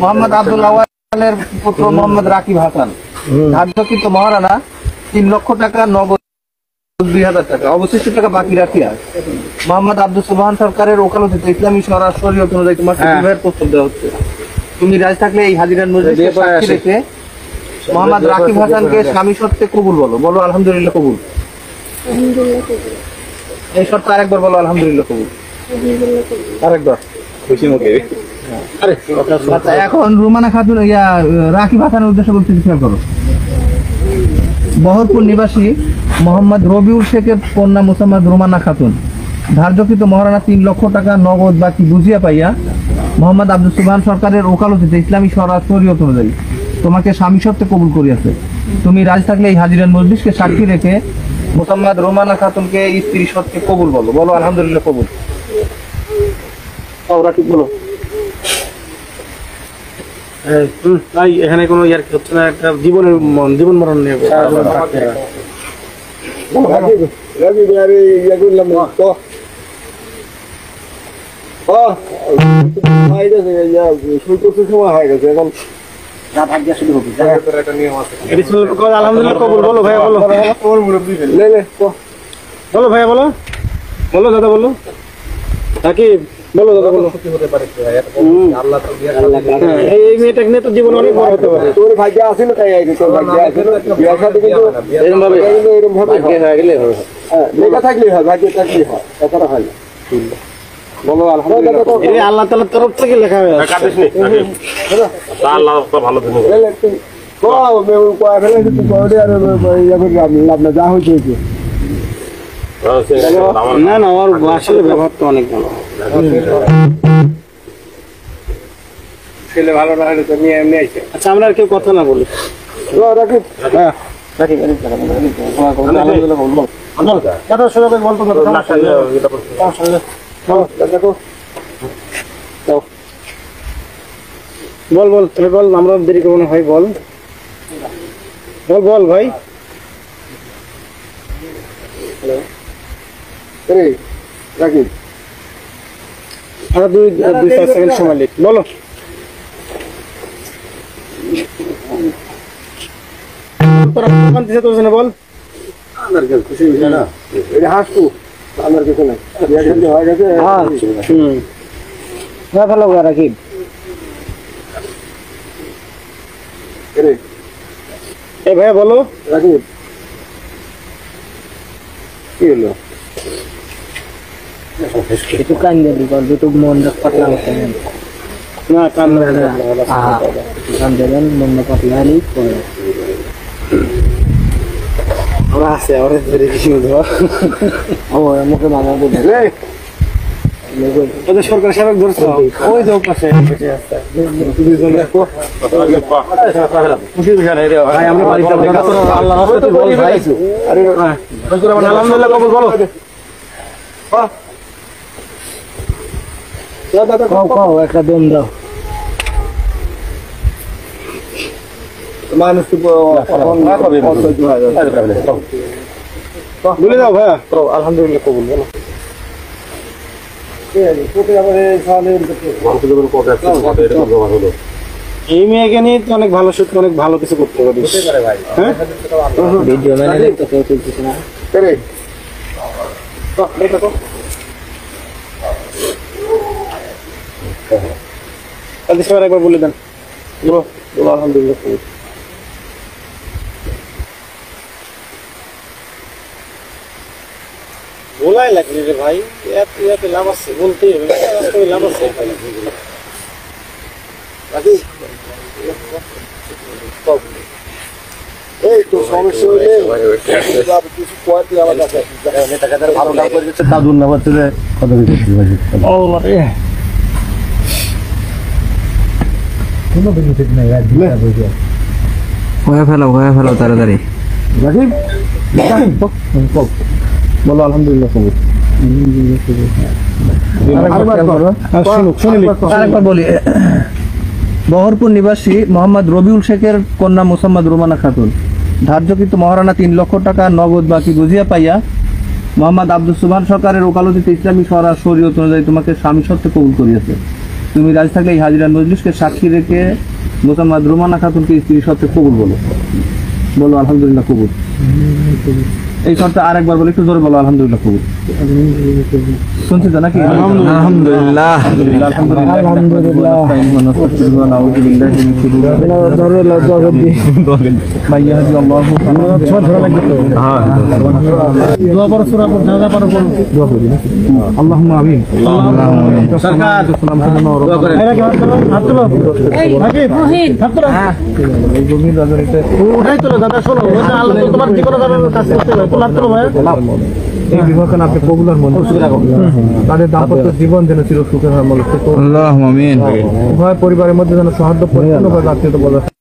মোহাম্মদ আব্দুল আওয়ালের পুত্র মোহাম্মদ রাকিব হাসান ধার্যকৃত মহারানা 3 লক্ষ টাকা নগদ 2000 টাকা অবশিষ্ট টাকা বাকি রাখিয়া মোহাম্মদ আব্দুল সুবহান সরকারের ওকালতিতে ইসলামী শরিয়ত অনুযায়ী তোমাকে বিবাহের প্রস্তাব দেওয়া হচ্ছে। তুমি রাজি থাকলে এই হাজিরান মজলিসে সাক্ষী রেখে মোহাম্মদ রাকিব হাসানকে স্বামী সত্ত্বে কবুল বলো। বলো আলহামদুলিল্লাহ কবুল। এই শর্ত আরেকবার বলো আলহামদুলিল্লাহ কবুল। আরেকবার খুশি মুখে। আচ্ছা এখন রুমানা খাতুন রাকিব হাসানের উদ্দেশ্যে বলতে খেয়াল করো। বহরপুর নিবাসী মোহাম্মদ রবিউল শেখের কন্যা মুসাম্মদ রুমানা খাতুন ধার্যকৃত মহারানা 3 লক্ষ টাকা নগদ বাকি বুঝিয়া পাইয়া মোহাম্মদ আব্দুল সুবহান সরকারের ওকালতিতে ইসলামী শরিয়ত অনুযায়ী তোমাকে স্বামী সত্ত্বে কবুল করিয়াছে। তুমি রাজি থাকলে এই হাজিরান মজলিসকে সাক্ষী রেখে মুসাম্মদ রুমানা খাতুনকে স্ত্রী সত্ত্বে কবুল বলো। বলো আলহামদুলিল্লাহ কবুল। রাকিব বলো। এখানে কোনো ইয়ার কি হচ্ছে না, একটা জীবন মরণ নিয়ে আলহামদুলিল্লাহ কবুল। বলো ভাইয়া বলো। বলো ভাইয়া বলো। বলো দাদা বলো। রাকিব বলো দাদা বলো। এই মেয়েটাকে নিয়ে তো জীবন অনেক বড় হতে পারে। তোর ভাগ্য আছে না, তাই তোর ভাগ্য আছে না। বিয়ে সাথে কিন্তু এরকম ভাবে হয়ে গেলে হবে। হ্যাঁ লেখা থাকলেই হয়, ভাগ্য থাকলেই হয়, তাছাড়া হয় না। বলো আলহামদুলিল্লাহ। এই আল্লাহ তাআলার তরফ থেকে লেখা হয়ে আছে। কাটিস নি তা আল্লাহ ভালো দিন হবে। কয় ফেলে তুই করে আর লাভ না, যা হইছে হইছে। না না, ওর আসলে ব্যবহার তো অনেক ভালো। ছেলে ভালো না হলে তো নিয়ে এমনি আইছে। আচ্ছা আমরা আর কেউ কথা না বলি। রাকিব হ্যাঁ রাকিব বল বল তুমি বল, আমরা দেরি করবো না ভাই। বল বল বল ভাই। রাকিব আর 2-4 সেকেন্ড সময় লিখ। বলো বল। আমার খুশি হয়েছে না, এটা হাসবো আমার কিছু নাই, হয়ে গেছে। ভালো রাকিব এই ভাইয়া বলো। রাকিব কি হলো? একটু কান দিবি, দুটো মন পাতলা হচ্ছে না, কান দেবেন মন পাতলা হলেই আছে। আমার কিছু মুখে মামা বলবে সরকার সাবেক ধরছে ওই যে পাশে আলহামদুলিল্লাহ কবুল বলো। একটা দম দাও মানুষ বলে দাও ভাইয়া। আলহামদুলিল্লাহ কবুল বলো। এই মেয়েকে নিয়ে তো অনেক ভালো সত্যি, অনেক ভালো কিছু করতে পারিস। একবার বলে দেন। আলহামদুলিল্লাহ বলাই লাগলি রে ভাই, এত লাভ আছে বলতে লাভ আছে। এই তো সমস্যা হইলে কিছু পয়েন্ট আমার কাছে ভালো কাজ করে দিচ্ছে, তা ধন্যবাদ তুলে কথা হয়ে ফেলো তাড়াতাড়ি। বলো আলহামদুলিল্লাহ কবুল। আরেকবার বলি। বহরপুর নিবাসী মোহাম্মদ রবিউল শেখের কন্যা মুসাম্মদ রুমানা খাতুন ধার্যকৃত মহারানা 3 লক্ষ টাকা নগদ বাকি বুঝিয়া পাইয়া মোহাম্মদ আব্দুল সুবহান সরকারের ওকালতিতে ইসলামী শরিয়ত অনুযায়ী তোমাকে স্বামী সত্ত্বে কবুল করিয়াছে। তুমি রাজি থাকলে এই হাজিরান মজলিসকে সাক্ষী রেখে মোসাম্মদ রোমানা খাতুনকে স্ত্রী সত্ত্বে কবুল বলো। বলো আলহামদুলিল্লাহ কবুল। এই শর্তে আরেকবার বলো, একটু জোরে বলো আলহামদুলিল্লাহ কবুল। শুনছি তো নাকি? আলহামদুলিল্লাহ। আল্লাহুম্মা আমিন। এই বিবাহকে আপনি কবুলার মনে তাদের দাম্পত্য জীবন যেন চির সুখের হয়। উভয় পরিবারের মধ্যে যেন সৌহার্দ্য পরিপূর্ণভাবে জাতীয়তা বজায়